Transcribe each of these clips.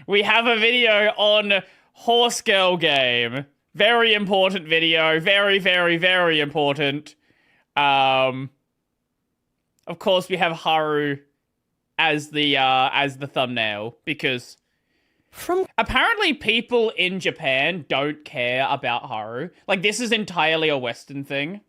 we have a video on Horse Girl game. Very important video. Very, very, very important. Of course, we have Haru as the thumbnail because apparently people in Japan don't care about Haru. Like, this is entirely a Western thing.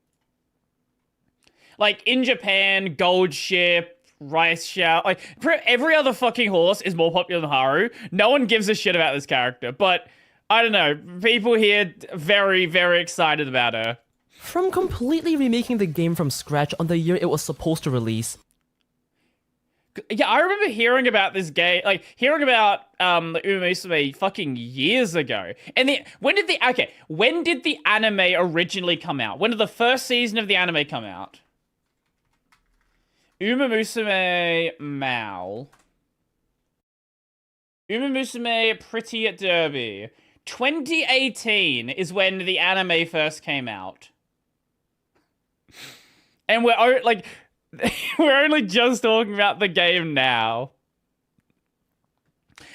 Like, in Japan, Gold Ship, Rice Shout, like, every other fucking horse is more popular than Haru. No one gives a shit about this character, but I don't know. People here very, very excited about her. From completely remaking the game from scratch on the year it was supposed to release. Yeah, I remember hearing about this game, like, hearing about Musume fucking years ago. And when did the anime originally come out? When did the first season of the anime come out? Musume Mal. Musume Pretty at Derby. 2018 is when the anime first came out. And we're like... We're only just talking about the game now.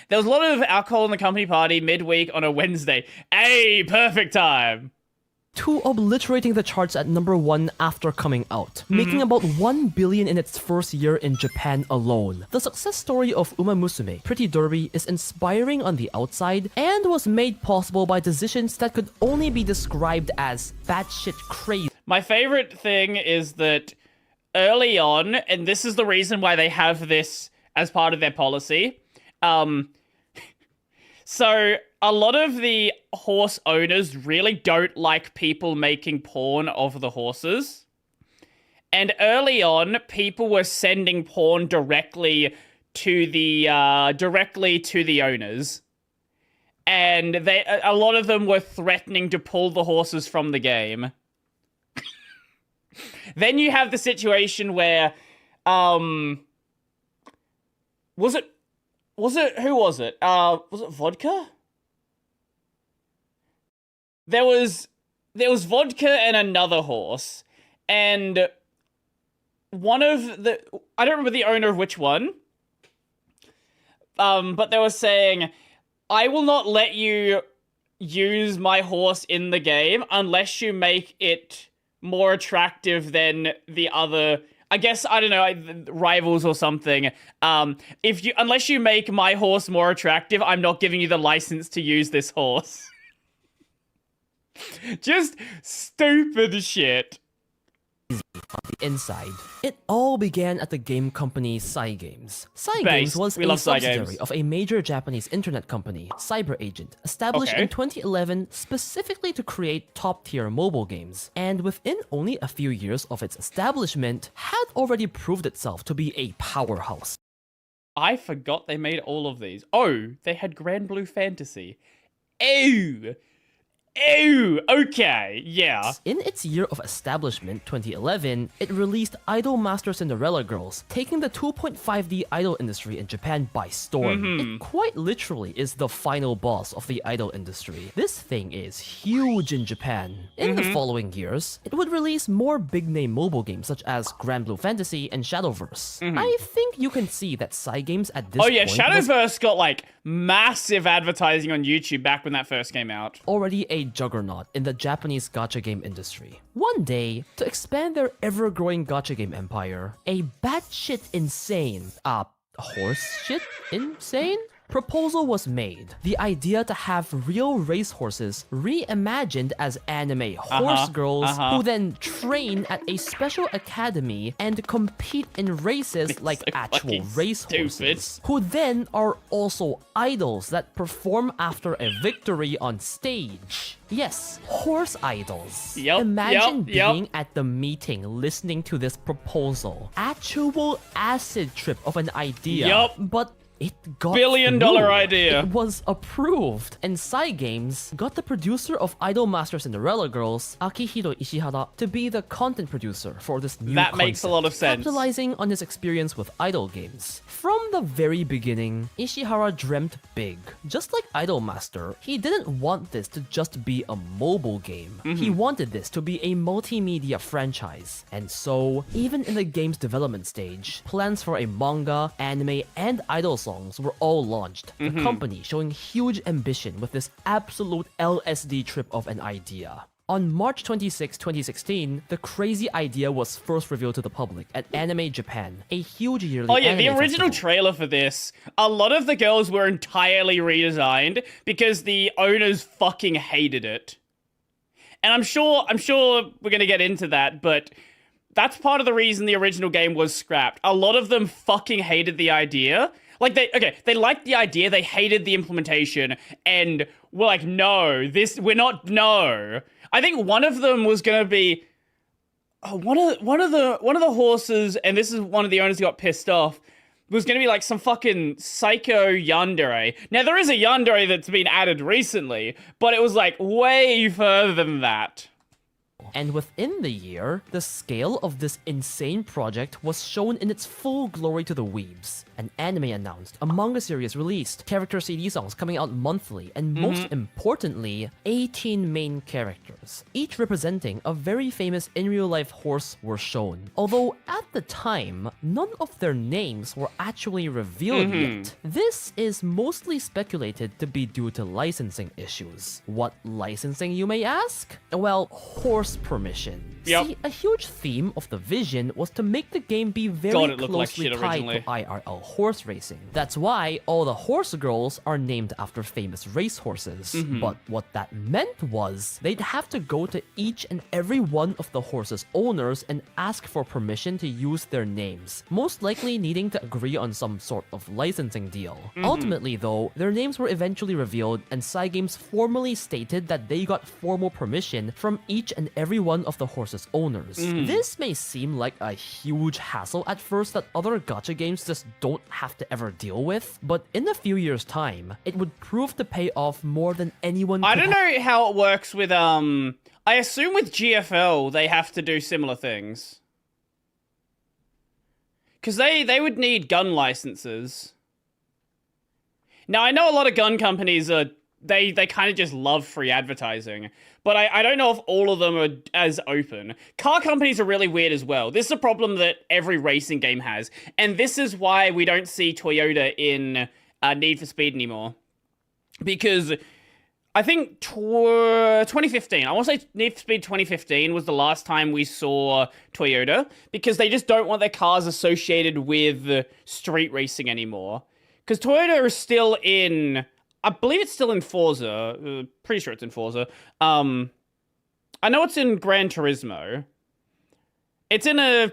There was a lot of alcohol in the company party midweek on a Wednesday. Hey, perfect time. To obliterating the charts at #1 after coming out, making about 1 billion in its first year in Japan alone. The success story of Uma Musume, Pretty Derby, is inspiring on the outside and was made possible by decisions that could only be described as batshit crazy. My favorite thing is that early on, and this is the reason why they have this as part of their policy, so a lot of the horse owners really don't like people making porn of the horses. And early on, people were sending porn directly to the owners. And a lot of them were threatening to pull the horses from the game. Then you have the situation where, who was it? Was it vodka? There was vodka and another horse, and one of the, I don't remember the owner of which one, but they were saying, I will not let you use my horse in the game unless you make it more attractive than the other, I guess, I don't know, rivals or something. Unless you make my horse more attractive, I'm not giving you the license to use this horse. Just stupid shit. On the inside. It all began at the game company Cygames. Cygames was a subsidiary of a major Japanese internet company, CyberAgent, established in 2011 specifically to create top-tier mobile games, and within only a few years of its establishment, had already proved itself to be a powerhouse. I forgot they made all of these. Oh, they had Grand Blue Fantasy. Ew! Ew, okay, yeah. In its year of establishment, 2011, it released Idol Master Cinderella Girls, taking the 2.5D idol industry in Japan by storm. It quite literally is the final boss of the idol industry. This thing is huge in Japan. In the following years, it would release more big-name mobile games such as Grand Blue Fantasy and Shadowverse. I think you can see that Cygames at this point... Oh yeah, Shadowverse got like massive advertising on YouTube back when that first came out. Already a juggernaut in the Japanese gacha game industry. One day, to expand their ever-growing gacha game empire, a batshit insane, horse shit insane? Proposal was made. The idea to have real racehorses reimagined as anime horse girls who then train at a special academy and compete in races like actual racehorses, who then are also idols that perform after a victory on stage. Yes, horse idols. Imagine being at the meeting listening to this proposal. Actual acid trip of an idea. But it got billion-dollar idea. It was approved, and Cygames got the producer of Idol Master Cinderella Girls, Akihiro Ishihara, to be the content producer for this new concept, makes a lot of sense. capitalizing on his experience with idol games. From the very beginning, Ishihara dreamt big. Just like Idol Master, he didn't want this to just be a mobile game. He wanted this to be a multimedia franchise. And so, even in the game's development stage, plans for a manga, anime, and idol songs were all launched, the company showing huge ambition with this absolute LSD trip of an idea. On March 26, 2016, the crazy idea was first revealed to the public at Anime Japan, a huge yearly anime the original festival. trailer for this, a lot of the girls were entirely redesigned because the owners fucking hated it. And I'm sure we're gonna get into that, but that's part of the reason the original game was scrapped. A lot of them fucking hated the idea. Like, they liked the idea, they hated the implementation, and were like, no. I think one of them was gonna be one of the horses, and this is one of the owners who got pissed off, was gonna be like some fucking psycho yandere. Now there is a yandere that's been added recently, but it was like way further than that. And within the year, the scale of this insane project was shown in its full glory to the weebs. An anime announced, a manga series released, character CD songs coming out monthly, and most importantly, 18 main characters, each representing a very famous in real life horse, were shown. Although at the time, none of their names were actually revealed yet. This is mostly speculated to be due to licensing issues. What licensing, you may ask? Well, horse permission. Yep. See, a huge theme of the vision was to make the game be very God, it looked like closely shit tied originally. to IRL horse racing. That's why all the horse girls are named after famous race horses. But what that meant was they'd have to go to each and every one of the horses' owners and ask for permission to use their names, most likely needing to agree on some sort of licensing deal. Ultimately though, their names were eventually revealed and Cygames formally stated that they got formal permission from each and every one of the horses' owners. This may seem like a huge hassle at first that other gacha games just don't have to ever deal with, but in a few years' time, it would prove to pay off more than anyone I could don't know how it works with, I assume with GFL, they have to do similar things. Because they would need gun licenses. Now, I know a lot of gun companies are, they kind of just love free advertising, but I don't know if all of them are as open. Car companies are really weird as well. This is a problem that every racing game has, and this is why we don't see Toyota in Need for Speed anymore. Because I think 2015, I want to say Need for Speed 2015 was the last time we saw Toyota, because they just don't want their cars associated with street racing anymore. Because Toyota is still in, I believe it's still in Forza, pretty sure it's in Forza. I know it's in Gran Turismo. It's in I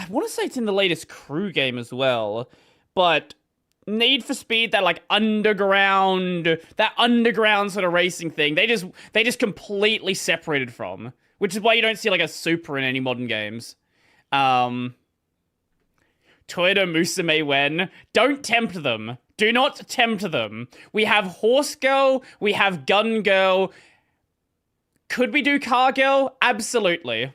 want to say it's in the latest Crew game as well, but Need for Speed, that like underground sort of racing thing, they just completely separated from, which is why you don't see like a Supra in any modern games. Toyota Musume when, don't tempt them. Do not tempt them. We have Horse Girl, we have Gun Girl. Could we do Car Girl? Absolutely.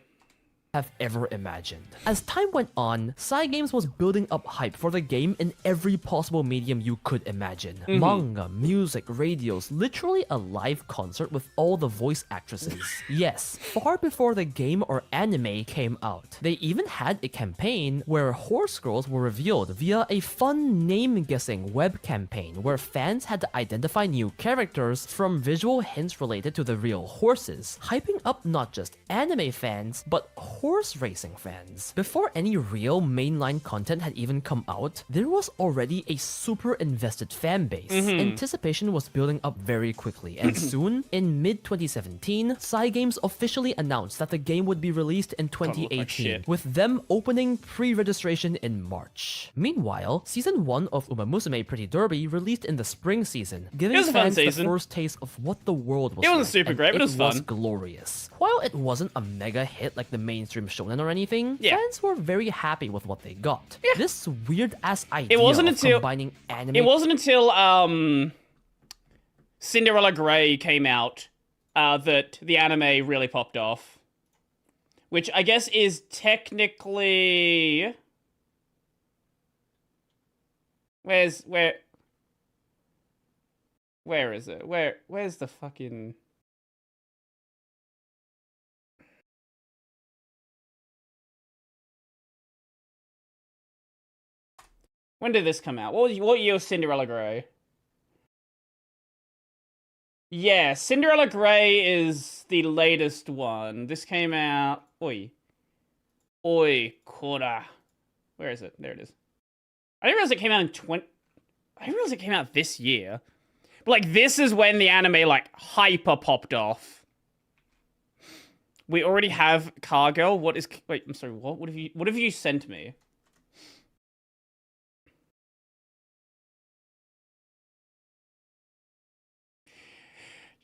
have ever imagined. As time went on, Cygames was building up hype for the game in every possible medium you could imagine. Manga, music, radios, literally a live concert with all the voice actresses. Yes, far before the game or anime came out. They even had a campaign where horse girls were revealed via a fun name-guessing web campaign where fans had to identify new characters from visual hints related to the real horses, hyping up not just anime fans, but horse racing fans. Before any real mainline content had even come out, there was already a super invested fan base. Anticipation was building up very quickly, and soon, in mid-2017, Cygames officially announced that the game would be released in 2018, with them opening pre-registration in March. Meanwhile, Season 1 of Musume Pretty Derby released in the spring season, giving fans the first taste of what the world was It like. wasn't super great, but it was fun. Glorious. While it wasn't a mega hit like the mainstream shonen or anything, fans were very happy with what they got. This weird-ass idea of combining anime... It wasn't until Cinderella Grey came out that the anime really popped off. Which I guess is technically... Where is it? Where's the fucking... When did this come out? What year was Cinderella Grey? Yeah, Cinderella Grey is the latest one. This came out... Oi, Kora. Where is it? There it is. I didn't realize it came out in I didn't realize it came out this year. But, like, this is when the anime, like, hyper popped off. We already have Cargirl. What is... Wait, I'm sorry, what? What have you sent me?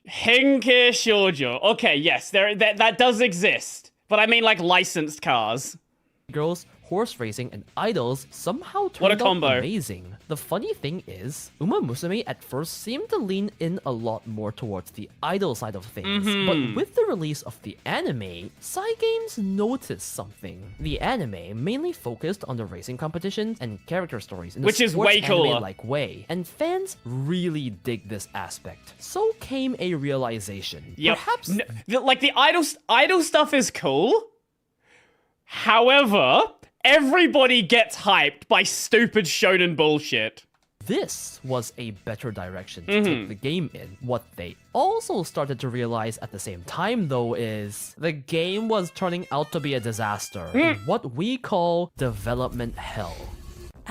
Henke Shoujo. Okay, yes, that does exist. But I mean, like, licensed cars. Girls, horse racing, and idols somehow turned out amazing. The funny thing is, Musume at first seemed to lean in a lot more towards the idol side of things, but with the release of the anime, Cygames noticed something. The anime mainly focused on the racing competitions and character stories in which is way cooler, like way, and fans really dig this aspect. So came a realization. Yep. Perhaps like the idol stuff is cool. However, everybody gets hyped by stupid shonen bullshit. This was a better direction to take the game in. What they also started to realize at the same time, though, is the game was turning out to be a disaster in what we call development hell.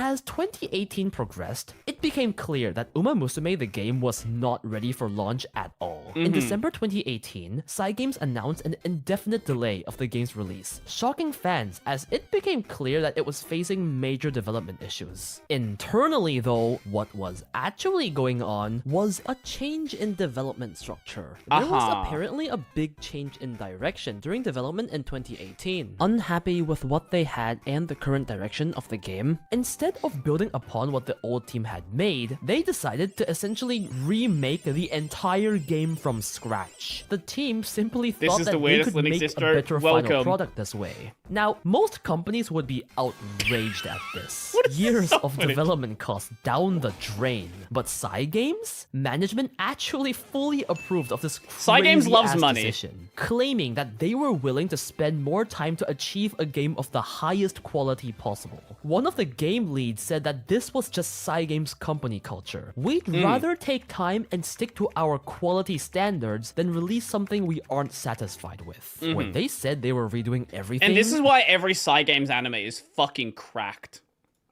As 2018 progressed, it became clear that Musume the game was not ready for launch at all. In December 2018, Cygames announced an indefinite delay of the game's release, shocking fans as it became clear that it was facing major development issues. Internally, though, what was actually going on was a change in development structure. There was apparently a big change in direction during development in 2018. Unhappy with what they had and the current direction of the game, instead of building upon what the old team had made, they decided to essentially remake the entire game from scratch. The team simply thought that they could make a better final product this way. Now, most companies would be outraged at this. Years of development costs down the drain. But Cygames? Management actually fully approved of this crazy-ass decision, claiming that they were willing to spend more time to achieve a game of the highest quality possible. One of the game leads said that this was just Cygames' company culture. We'd rather take time and stick to our quality standards than release something we aren't satisfied with. When they said they were redoing everything... And this is why every Cygames anime is fucking cracked.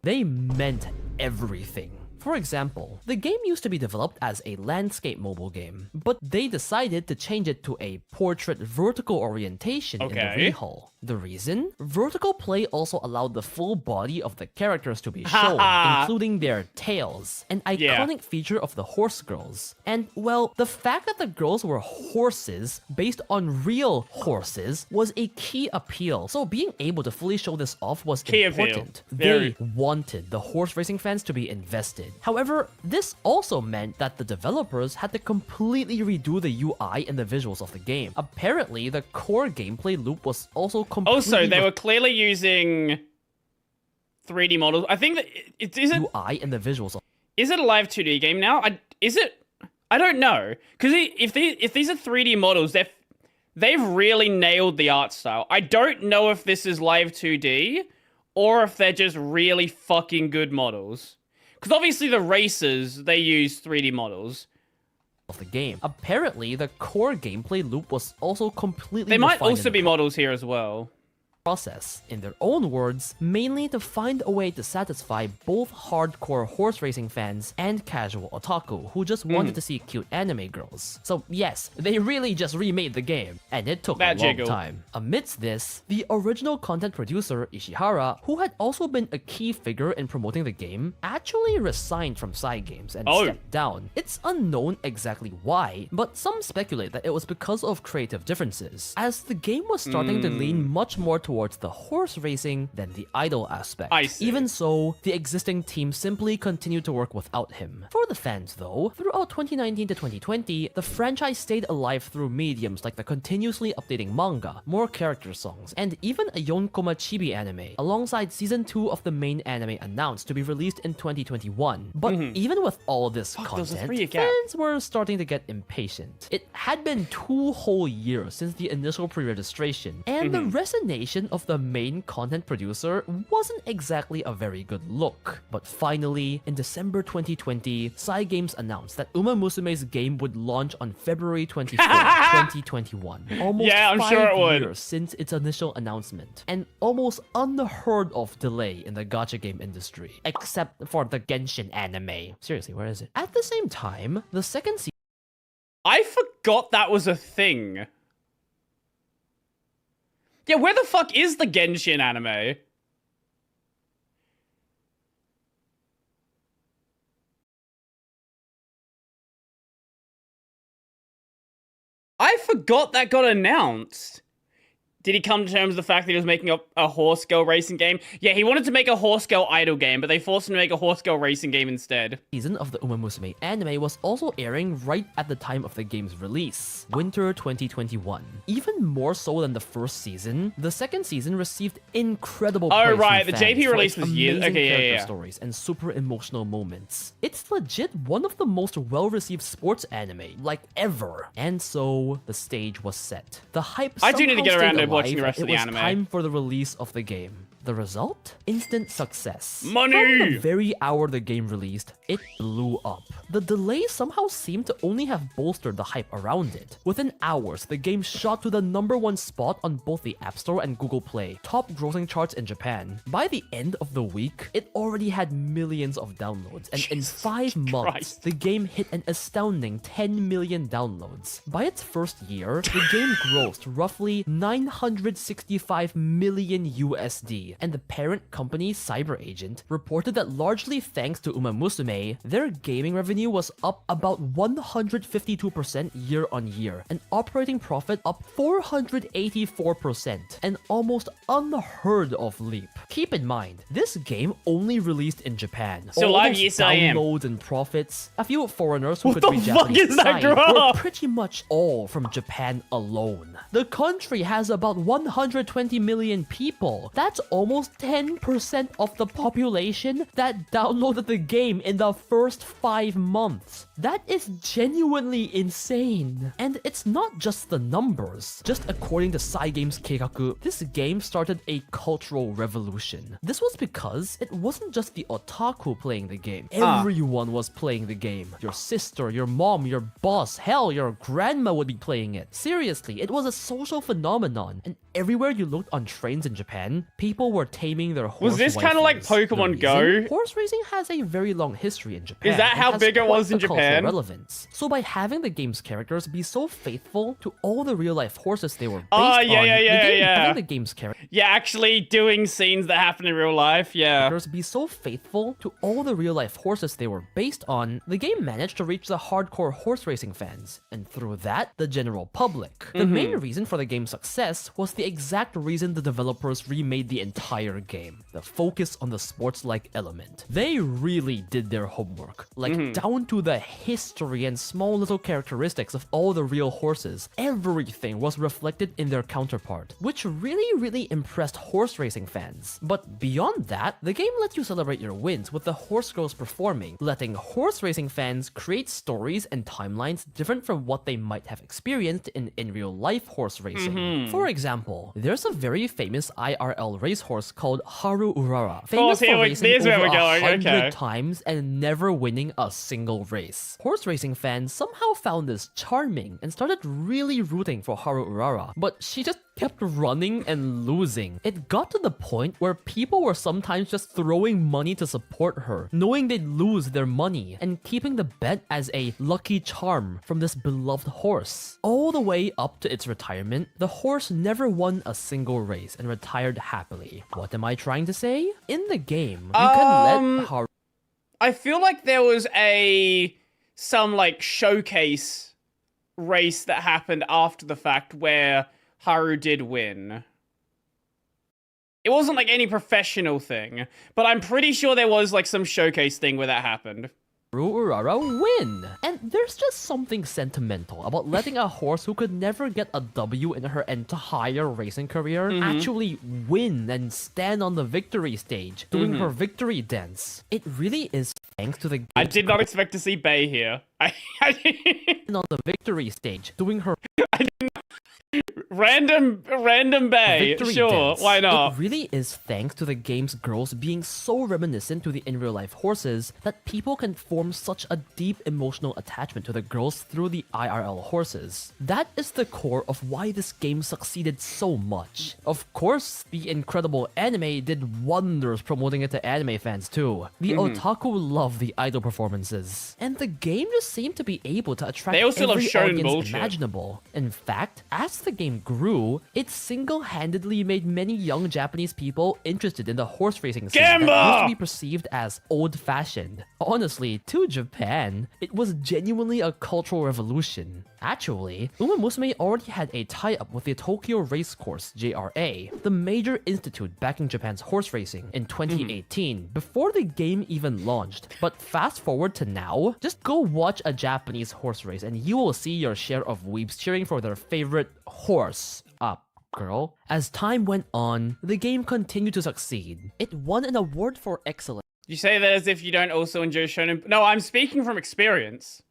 They meant everything. For example, the game used to be developed as a landscape mobile game, but they decided to change it to a portrait vertical orientation in the rehaul. The reason? Vertical play also allowed the full body of the characters to be shown, including their tails, an iconic feature of the horse girls. And, well, the fact that the girls were horses based on real horses was a key appeal, so being able to fully show this off was important. They wanted the horse racing fans to be invested. However, this also meant that the developers had to completely redo the UI and the visuals of the game. Apparently, the core gameplay loop was also completely... Also, they were clearly using 3D models. I think that is it UI and the visuals. Is it a live 2D game now? Is it? I don't know. Because if these are 3D models, they've really nailed the art style. I don't know if this is live 2D or if they're just really fucking good models. Because obviously the racers, they use 3D models. Of the game. Apparently, the core gameplay loop was also completely They might also be models here as well. Process, in their own words, mainly to find a way to satisfy both hardcore horse racing fans and casual otaku who just wanted to see cute anime girls. So yes, they really just remade the game, and it took a long time. Amidst this, the original content producer, Ishihara, who had also been a key figure in promoting the game, actually resigned from Cygames and stepped down. It's unknown exactly why, but some speculate that it was because of creative differences, as the game was starting to lean much more towards the horse racing than the idol aspect. Even so, the existing team simply continued to work without him. For the fans though, throughout 2019 to 2020, the franchise stayed alive through mediums like the continuously updating manga, more character songs, and even a Yonkoma Chibi anime, alongside season 2 of the main anime announced to be released in 2021. But even with all this content, fans were starting to get impatient. It had been 2 whole years since the initial pre-registration, and the resignation reputation of the main content producer wasn't exactly a very good look. But finally, in December 2020, Cygames announced that Uma Musume's game would launch on February 24, 2021. Almost Yeah, I'm 5 sure it would. years since its initial announcement. An almost unheard of delay in the gacha game industry. Except for the Genshin anime. Seriously, where is it? At the same time, the second season I forgot that was a thing. Yeah, where the fuck is the Genshin anime? I forgot that got announced. Did he come to terms with the fact that he was making a horse girl racing game? Yeah, he wanted to make a horse girl idol game, but they forced him to make a horse girl racing game instead. season of the Uma Musume anime was also airing right at the time of the game's release, winter 2021. Even more so than the first season, the second season received incredible praise from right, the fans JP for release its was years- amazing okay, yeah, character yeah. stories and super emotional moments. It's legit one of the most well-received sports anime, like ever. And so, the stage was set. The hype I do need to somehow get around stayed to watching the alive, rest of and the it was anime. time for the release of the game. The result? Instant success. Money! From the very hour the game released, it blew up. The delay somehow seemed to only have bolstered the hype around it. Within hours, the game shot to the #1 spot on both the App Store and Google Play, top grossing charts in Japan. By the end of the week, it already had millions of downloads, and in 5 months, Christ. the game hit an astounding 10 million downloads. By its first year, the game grossed roughly 965 million USD, and the parent company CyberAgent reported that largely thanks to Uma Musume, their gaming revenue was up about 152% year on year, and operating profit up 484%, an almost unheard of leap. Keep in mind, this game only released in Japan. So All live, those yes, I am. downloads and profits, a few foreigners who What could the read fuck Japanese is that sign were graph? pretty much all from Japan alone. The country has about 120 million people. That's almost 10% of the population that downloaded the game in the first 5 months. That is genuinely insane. And it's not just the numbers. Just according to Cygames Keikaku, this game started a cultural revolution. This was because it wasn't just the otaku playing the game. Everyone was playing the game. Your sister, your mom, your boss, hell, your grandma would be playing it. Seriously, it was a social phenomenon. And everywhere you looked on trains in Japan, people were taming their horse. Was this kinda like waifus. Pokemon The Go? reason? Horse racing has a very long history in Japan. Is that and how has big it quite was in the cultural Japan? relevance. So by having the game's characters be so faithful to all the real life horses they were based Oh, yeah, on, yeah, yeah, the game, yeah. having the game's characters Yeah, actually doing scenes that happen in real life, yeah. be so faithful to all the real life horses they were based on, the game managed to reach the hardcore horse racing fans, and through that, the general public. The main reason for the game's success was the exact reason the developers remade the entire game: the focus on the sports-like element. They really did their homework, like down to the history and small little characteristics of all the real horses. Everything was reflected in their counterpart, which really impressed horse racing fans. But beyond that, the game lets you celebrate your wins with the horse girls performing, letting horse racing fans create stories and timelines different from what they might have experienced in real life horse racing. For example, there's a very famous IRL racehorse called Haru Urara, famous here for we- racing there's where over we're going, 100 okay. times and never winning a single race. Horse racing fans somehow found this charming and started really rooting for Haru Urara, but she just kept running and losing. It got to the point where people were sometimes just throwing money to support her, knowing they'd lose their money, and keeping the bet as a lucky charm from this beloved horse. All the way up to its retirement, the horse never won a single race and retired happily. What am I trying to say? In the game, you can let Haru I feel like there was some like showcase race that happened after the fact where Haru did win. It wasn't like any professional thing, but I'm pretty sure there was like some showcase thing where that happened. Urara win. And there's just something sentimental about letting a horse who could never get a W in her entire racing career actually win and stand on the victory stage, doing her victory dance. It really is thanks to the I game's did not expect to see Bay here. on the victory stage, doing her random bay. victory Sure, dance. why not? It really is thanks to the game's girls being so reminiscent to the in-real-life horses that people can form such a deep emotional attachment to the girls through the IRL horses. That is the core of why this game succeeded so much. Of course, the incredible anime did wonders promoting it to anime fans too. The otaku love the idol performances, and the game just seemed to be able to attract They also love every shonen audience bullshit. imaginable. In fact, as the game grew, it single-handedly made many young Japanese people interested in the horse racing scene that Gamba! used to be perceived as old-fashioned. Honestly, to Japan, it was genuinely a cultural revolution. Actually, Musume already had a tie-up with the Tokyo Racecourse JRA, the major institute backing Japan's horse racing, in 2018, before the game even launched. But fast forward to now, just go watch a Japanese horse race and you will see your share of weebs cheering for their favorite horse. Girl. As time went on, the game continued to succeed. It won an award for excellence. You say that as if you don't also enjoy shonen. No, I'm speaking from experience.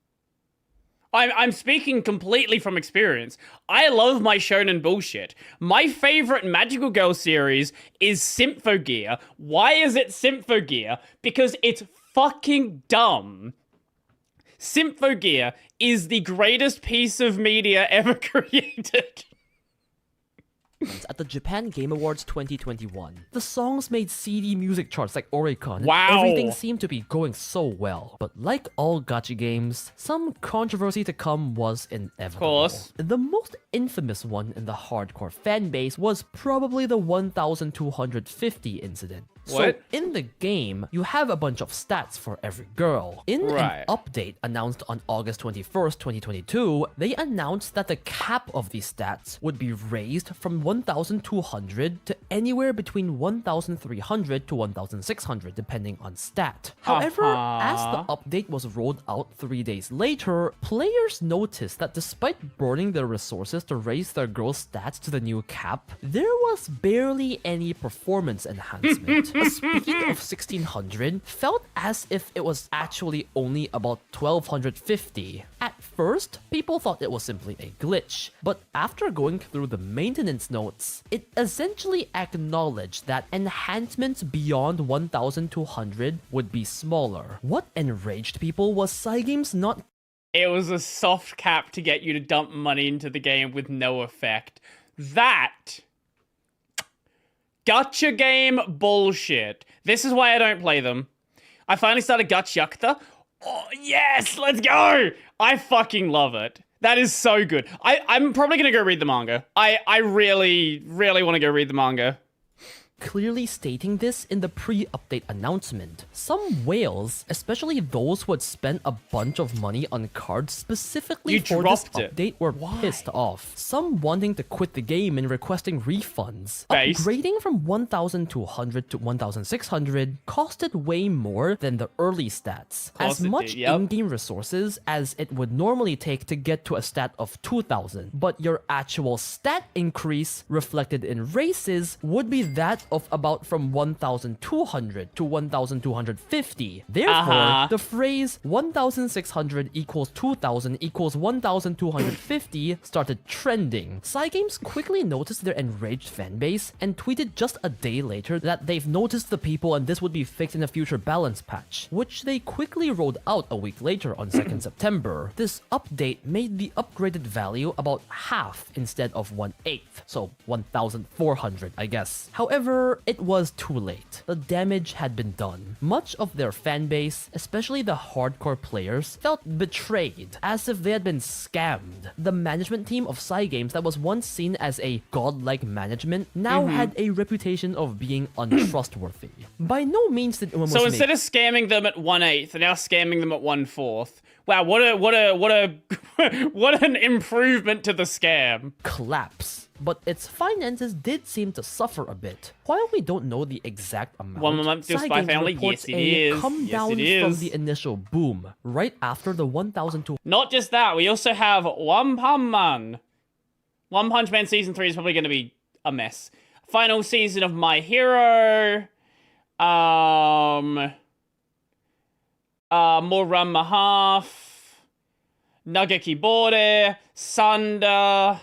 I'm speaking completely from experience. I love my shonen bullshit. My favorite Magical Girl series is Symphogear. Why is it Symphogear? Because it's fucking dumb. Symphogear is the greatest piece of media ever created. At the Japan Game Awards 2021. The songs made CD music charts like Oricon, and Wow. everything seemed to be going so well. But like all gacha games, some controversy to come was inevitable. Course. The most infamous one in the hardcore fanbase was probably the 1250 incident. What? So, in the game, you have a bunch of stats for every girl. In Right. an update announced on August 21st, 2022, they announced that the cap of these stats would be raised from 1200 to anywhere between 1300 to 1600, depending on stat. However, as the update was rolled out 3 days later, players noticed that despite burning their resources to raise their girls' stats to the new cap, there was barely any performance enhancement. Speaking of 1600, felt as if it was actually only about 1250. At first, people thought it was simply a glitch, but after going through the maintenance notes, it essentially acknowledged that enhancements beyond 1200 would be smaller. What enraged people was Cygames not It was a soft cap to get you to dump money into the game with no effect. That gacha game bullshit. This is why I don't play them. I finally started Gacha. Oh, yes, let's go. I fucking love it. That is so good. I'm probably going to go read the manga. I really, really want to go read the manga. clearly stating this in the pre-update announcement. Some whales, especially those who had spent a bunch of money on cards specifically You for this dropped it. update, were pissed off. Some wanting to quit the game and requesting refunds. Based. Upgrading from 1200 to 1600 costed way more than the early stats. Course As it much did, yep. in-game resources as it would normally take to get to a stat of 2000, but your actual stat increase reflected in races would be that of about from 1200 to 1250. Therefore, the phrase 1600 equals 2000 equals 1250 started trending. Cygames quickly noticed their enraged fanbase and tweeted just a day later that they've noticed the people and this would be fixed in a future balance patch, which they quickly rolled out a week later on 2nd September. This update made the upgraded value about half instead of 1/8, so 1400 I guess. However, it was too late. The damage had been done. Much of their fanbase, especially the hardcore players, felt betrayed, as if they had been scammed. The management team of Cygames that was once seen as a godlike management now had a reputation of being untrustworthy. By no means did Umamusume So instead of scamming them at 1/8, they're now scamming them at 1/4. Wow, what an improvement to the scam. collapse. But its finances did seem to suffer a bit. While we don't know the exact amount, 1 month to Spy Cygames Family? reports Yes, it a is. come Yes, down it from is. the initial boom, right after the 1200. Not just that, we also have One Punch Man. One Punch Man Season 3 is probably going to be a mess. Final season of My Hero. More Run Mahaf. Nageki Brodie, Sunder,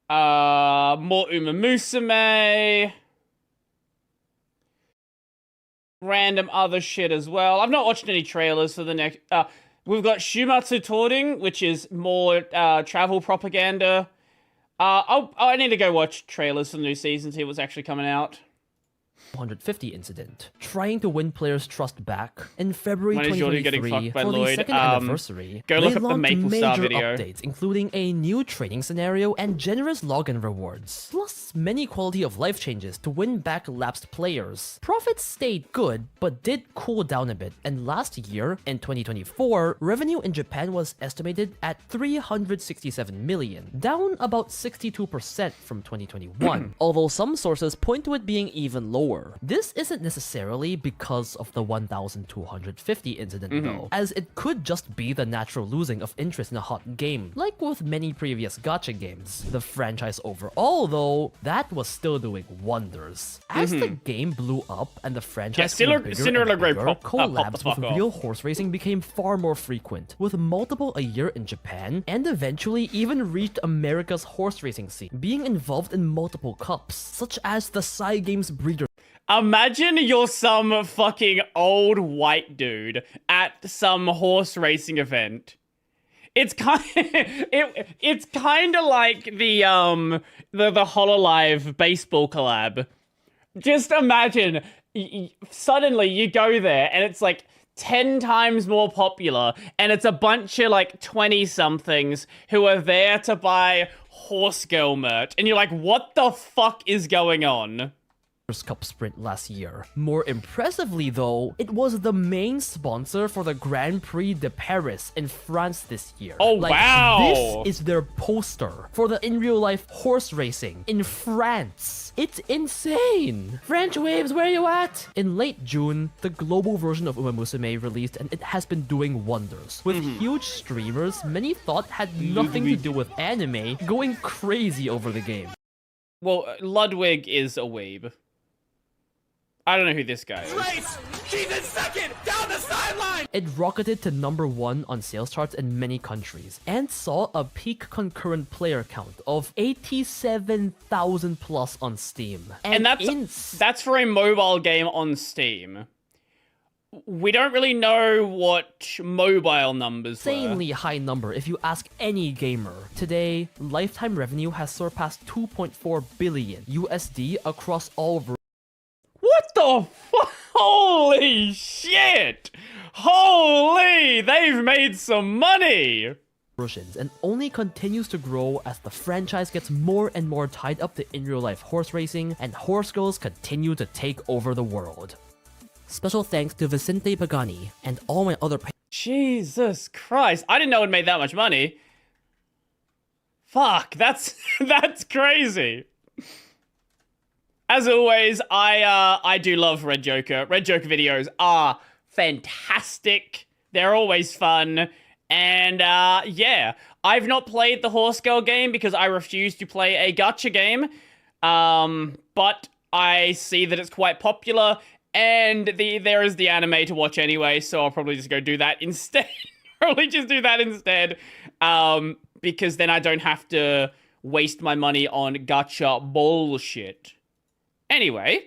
more Musume, random other shit as well. I've not watched any trailers for the next... we've got Shumatsu Touring, which is more travel propaganda. I need to go watch trailers for the new season, see what's actually coming out. 150 incident, trying to win players' trust back. In February When is Jordy 2023, getting fucked by for the Lloyd? second anniversary, Go they look up the launched Maple major Star video. updates, including a new training scenario and generous login rewards, plus many quality of life changes to win back lapsed players. Profits stayed good, but did cool down a bit, and last year, in 2024, revenue in Japan was estimated at 367 million, down about 62% from 2021, although some sources point to it being even lower. This isn't necessarily because of the 1,250 incident though, as it could just be the natural losing of interest in a hot game, like with many previous gacha games. The franchise overall though, that was still doing wonders. As the game blew up and the franchise grew bigger and bigger, collabs with real horse racing became far more frequent, with multiple a year in Japan, and eventually even reached America's horse racing scene, being involved in multiple cups, such as the Psy Games Breeder. Imagine you're some fucking old white dude at some horse racing event. It's kind it's kind of like the Hololive baseball collab. Just imagine suddenly you go there and it's like 10 times more popular, and it's a bunch of like 20-somethings who are there to buy horse girl merch, and you're like, what the fuck is going on? Cup sprint last year. More impressively though, it was the main sponsor for the Grand Prix de Paris in France this year. Oh, wow! This is their poster for the in real life horse racing in France. It's insane! French waves, where you at? In late June, the global version of Musume released, and it has been doing wonders. With huge streamers many thought had nothing to do with anime going crazy over the game. Well, Ludwig is a weeb. I don't know who this guy is. Race! He's in second! Down the sideline! It rocketed to #1 on sales charts in many countries, and saw a peak concurrent player count of 87,000 plus on Steam. And that's for a mobile game on Steam. We don't really know what mobile numbers were. Insanely high number if you ask any gamer. Today, lifetime revenue has surpassed 2.4 billion USD across all versions. What the fuck? Holy shit! Holy! They've made some money! And only continues to grow as the franchise gets more and more tied up to in real life horse racing, and horse girls continue to take over the world. Special thanks to Vicente Pagani and all my other Jesus Christ. I didn't know it made that much money. Fuck, that's crazy. As always, I do love Red Joker. Red Joker videos are fantastic. They're always fun. And yeah, I've not played the Horse Girl game because I refuse to play a gacha game. But I see that it's quite popular, and there is the anime to watch anyway, so I'll probably just go do that instead. Because then I don't have to waste my money on gacha bullshit. Anyway,